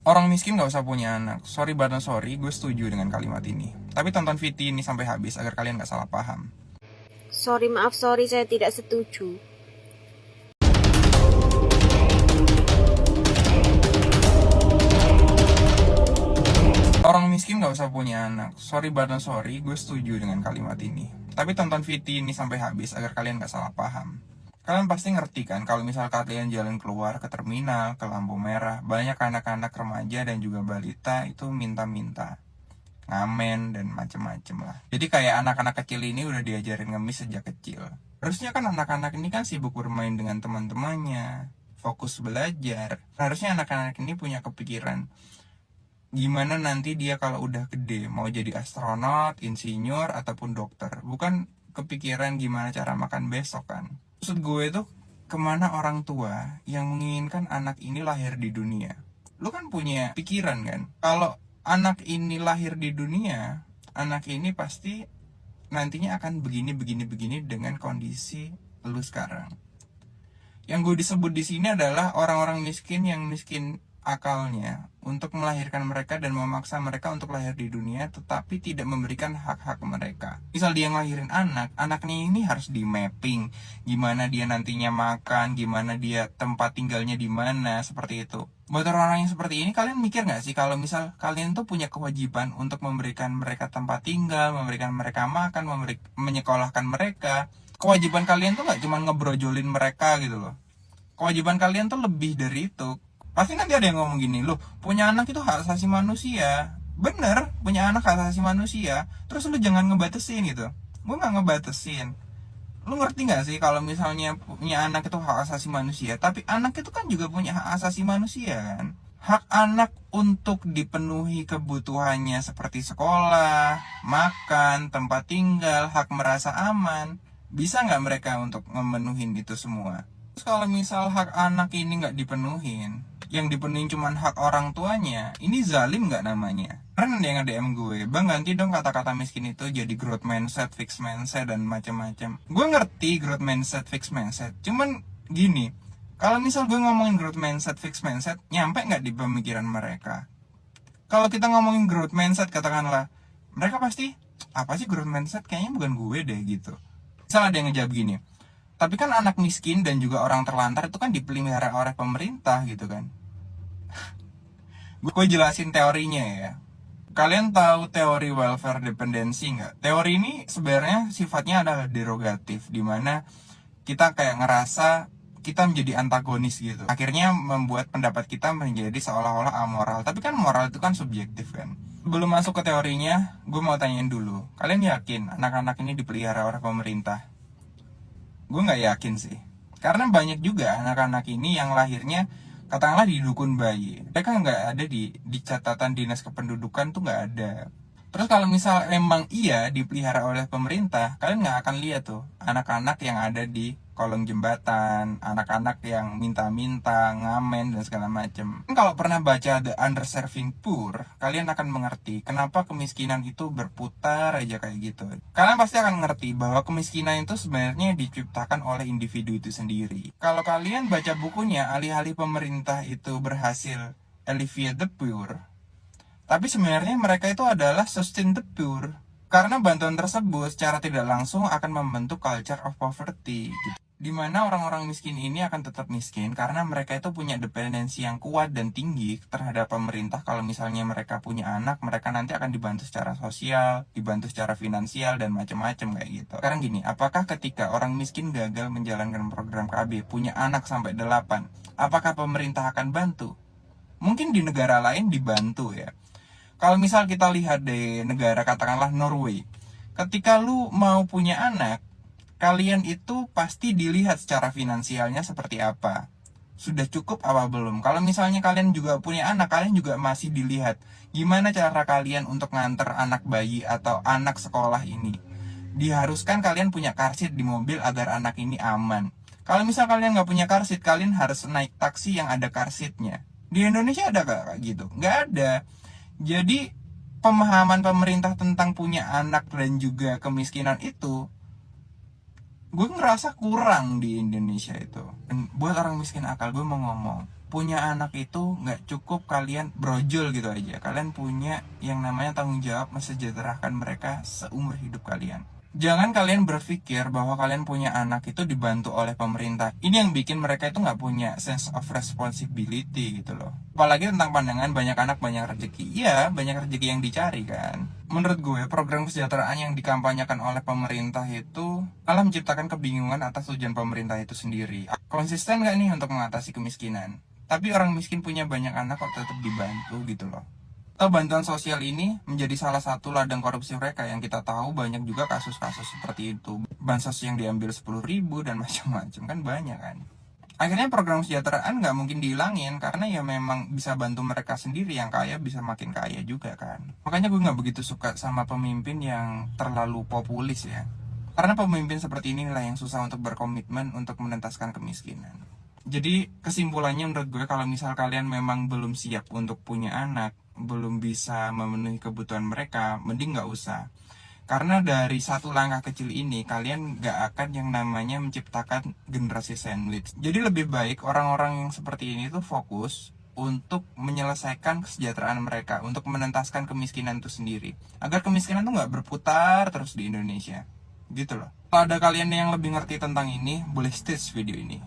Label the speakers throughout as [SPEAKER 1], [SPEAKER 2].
[SPEAKER 1] Orang miskin gak usah punya anak. Sorry but not sorry, gue setuju dengan kalimat ini. Tapi tonton VT ini sampai habis agar kalian gak salah paham.
[SPEAKER 2] Sorry, maaf, sorry, saya tidak setuju.
[SPEAKER 1] Orang miskin gak usah punya anak. Sorry but not sorry, gue setuju dengan kalimat ini. Tapi tonton VT ini sampai habis agar kalian gak salah paham. Kalian pasti ngerti kan kalau misal kalian jalan keluar ke terminal, ke lampu merah, banyak anak-anak remaja dan juga balita itu minta-minta, ngamen dan macem-macem lah. Jadi kayak anak-anak kecil ini udah diajarin ngemis sejak kecil. Harusnya kan anak-anak ini kan sibuk bermain dengan teman-temannya, fokus belajar. Harusnya anak-anak ini punya kepikiran gimana nanti dia kalau udah gede mau jadi astronot, insinyur ataupun dokter. Bukan kepikiran gimana cara makan besok kan. Maksud gue tuh kemana orang tua yang menginginkan anak ini lahir di dunia. Lu kan punya pikiran kan, kalau anak ini lahir di dunia, anak ini pasti nantinya akan begini dengan kondisi lu sekarang. Yang gue disebut di sini adalah orang-orang miskin yang miskin akalnya untuk melahirkan mereka dan memaksa mereka untuk lahir di dunia tetapi tidak memberikan hak-hak mereka. Misal dia ngelahirin anak, anaknya ini harus di mapping gimana dia nantinya makan, gimana dia tempat tinggalnya di mana, seperti itu. Buat orang-orang yang seperti ini, kalian mikir gak sih kalau misal kalian tuh punya kewajiban untuk memberikan mereka tempat tinggal, memberikan mereka makan, menyekolahkan mereka. Kewajiban kalian tuh gak cuma ngebrojolin mereka gitu loh. Kewajiban kalian tuh lebih dari itu. Pasti nanti ada yang ngomong gini, loh punya anak itu hak asasi manusia. Bener, punya anak hak asasi manusia. Terus lu jangan ngebatesin gitu. Gue gak ngebatesin. Lu ngerti gak sih kalau misalnya punya anak itu hak asasi manusia, tapi anak itu kan juga punya hak asasi manusia kan. Hak anak untuk dipenuhi kebutuhannya seperti sekolah, makan, tempat tinggal, hak merasa aman. Bisa nggak mereka untuk memenuhin itu semua? Terus kalau misal hak anak ini nggak dipenuhin, yang dipenuhin cuma hak orang tuanya, ini zalim nggak namanya? Karena ada yang DM gue, bang ganti dong kata-kata miskin itu jadi growth mindset, fixed mindset, dan macam-macam. Gue ngerti growth mindset, fixed mindset, cuman gini, kalau misal gue ngomongin growth mindset, fixed mindset, nyampe nggak di pemikiran mereka? Kalau kita ngomongin growth mindset, katakanlah, mereka pasti, apa sih growth mindset? Kayaknya bukan gue deh gitu. Misal ada yang ngejawab gini, tapi kan anak miskin dan juga orang terlantar itu kan dipelihara oleh pemerintah gitu kan. Gue jelasin teorinya ya. Kalian tahu teori welfare dependency nggak? Teori ini sebenarnya sifatnya adalah derogatif, dimana kita kayak ngerasa kita menjadi antagonis gitu. Akhirnya membuat pendapat kita menjadi seolah-olah amoral. Tapi kan moral itu kan subjektif kan. Belum masuk ke teorinya, gue mau tanyain dulu. Kalian yakin anak-anak ini dipelihara oleh pemerintah? Gue nggak yakin sih. Karena banyak juga anak-anak ini yang lahirnya katakanlah di dukun bayi. Mereka nggak ada di catatan dinas kependudukan tuh nggak ada. Terus kalau misal emang iya dipelihara oleh pemerintah, kalian nggak akan lihat tuh anak-anak yang ada di kolong jembatan, anak-anak yang minta-minta, ngamen dan segala macem. Kalau pernah baca The Underserving Poor, kalian akan mengerti kenapa kemiskinan itu berputar aja kayak gitu. Kalian pasti akan ngerti bahwa kemiskinan itu sebenarnya diciptakan oleh individu itu sendiri. Kalau kalian baca bukunya, alih-alih pemerintah itu berhasil alleviate the poor, tapi sebenarnya mereka itu adalah sustain the poor. Karena bantuan tersebut secara tidak langsung akan membentuk culture of poverty gitu. Dimana orang-orang miskin ini akan tetap miskin karena mereka itu punya dependensi yang kuat dan tinggi terhadap pemerintah. Kalau misalnya mereka punya anak, mereka nanti akan dibantu secara sosial, dibantu secara finansial dan macam-macam kayak gitu. Sekarang gini, apakah ketika orang miskin gagal menjalankan program KB, punya anak sampai 8, apakah pemerintah akan bantu? Mungkin di negara lain dibantu ya. Kalau misal kita lihat di negara katakanlah Norway, ketika lu mau punya anak, kalian itu pasti dilihat secara finansialnya seperti apa. Sudah cukup apa belum? Kalau misalnya kalian juga punya anak, kalian juga masih dilihat gimana cara kalian untuk nganter anak bayi atau anak sekolah ini. Diharuskan kalian punya car seat di mobil agar anak ini aman. Kalau misal kalian nggak punya car seat, kalian harus naik taksi yang ada car seatnya. Di Indonesia ada gak kayak gitu? Nggak ada. Jadi pemahaman pemerintah tentang punya anak dan juga kemiskinan itu, gue ngerasa kurang di Indonesia itu. Dan buat orang miskin akal, gue mau ngomong, punya anak itu nggak cukup kalian brojol gitu aja. Kalian punya yang namanya tanggung jawab mensejahterakan mereka seumur hidup kalian. Jangan kalian berpikir bahwa kalian punya anak itu dibantu oleh pemerintah. Ini yang bikin mereka itu nggak punya sense of responsibility gitu loh. Apalagi tentang pandangan banyak anak banyak rezeki. Iya, banyak rezeki yang dicari kan. Menurut gue, program kesejahteraan yang dikampanyekan oleh pemerintah itu malah menciptakan kebingungan atas tujuan pemerintah itu sendiri. Konsisten nggak nih untuk mengatasi kemiskinan? Tapi orang miskin punya banyak anak kok tetap dibantu gitu loh. Atau bantuan sosial ini menjadi salah satu ladang korupsi mereka yang kita tahu banyak juga kasus-kasus seperti itu. Bansos yang diambil 10.000 dan macam-macam kan banyak kan. Akhirnya program kesejahteraan nggak mungkin dihilangin karena ya memang bisa bantu mereka sendiri, yang kaya bisa makin kaya juga kan. Makanya gue nggak begitu suka sama pemimpin yang terlalu populis ya. Karena pemimpin seperti inilah yang susah untuk berkomitmen untuk menuntaskan kemiskinan. Jadi kesimpulannya menurut gue, kalau misal kalian memang belum siap untuk punya anak, belum bisa memenuhi kebutuhan mereka, mending nggak usah. Karena dari satu langkah kecil ini kalian nggak akan yang namanya menciptakan generasi sandwich. Jadi lebih baik orang-orang yang seperti ini tuh fokus untuk menyelesaikan kesejahteraan mereka, untuk menentaskan kemiskinan itu sendiri, agar kemiskinan tuh nggak berputar terus di Indonesia gitu loh. Kalau ada kalian yang lebih ngerti tentang ini, boleh stitch video ini.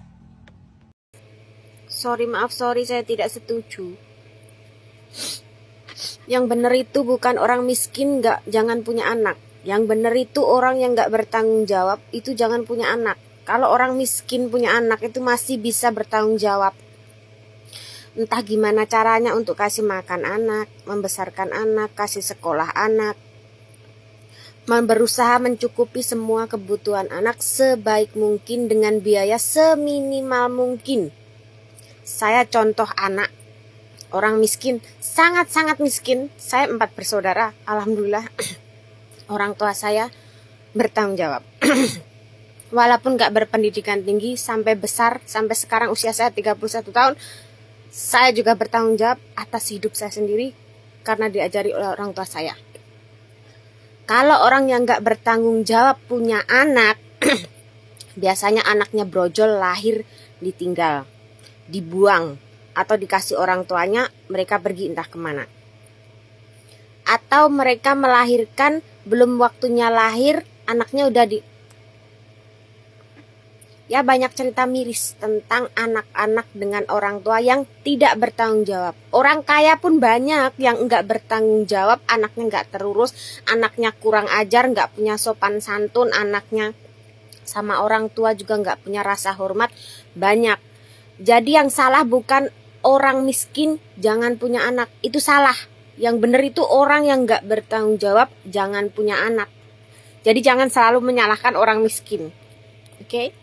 [SPEAKER 2] Sorry, saya tidak setuju. Yang benar itu bukan orang miskin jangan punya anak. Yang benar itu orang yang nggak bertanggung jawab itu jangan punya anak. Kalau orang miskin punya anak itu masih bisa bertanggung jawab. Entah gimana caranya untuk kasih makan anak, membesarkan anak, kasih sekolah anak, berusaha mencukupi semua kebutuhan anak sebaik mungkin dengan biaya seminimal mungkin. Saya contoh anak orang miskin, sangat-sangat miskin. Saya 4 bersaudara, alhamdulillah. Orang tua saya bertanggung jawab. Walaupun gak berpendidikan tinggi, sampai besar, sampai sekarang usia saya 31 tahun, saya juga bertanggung jawab atas hidup saya sendiri karena diajari oleh orang tua saya. Kalau orang yang gak bertanggung jawab punya anak, biasanya anaknya brojol, lahir ditinggal, dibuang, atau dikasih orang tuanya, mereka pergi entah kemana. Atau mereka melahirkan, belum waktunya lahir, anaknya udah Ya banyak cerita miris tentang anak-anak dengan orang tua yang tidak bertanggung jawab. Orang kaya pun banyak yang enggak bertanggung jawab, anaknya enggak terurus, anaknya kurang ajar, enggak punya sopan santun, anaknya sama orang tua juga enggak punya rasa hormat, banyak. Jadi yang salah bukan orang miskin jangan punya anak, itu salah. Yang benar itu orang yang enggak bertanggung jawab jangan punya anak. Jadi jangan selalu menyalahkan orang miskin. Oke?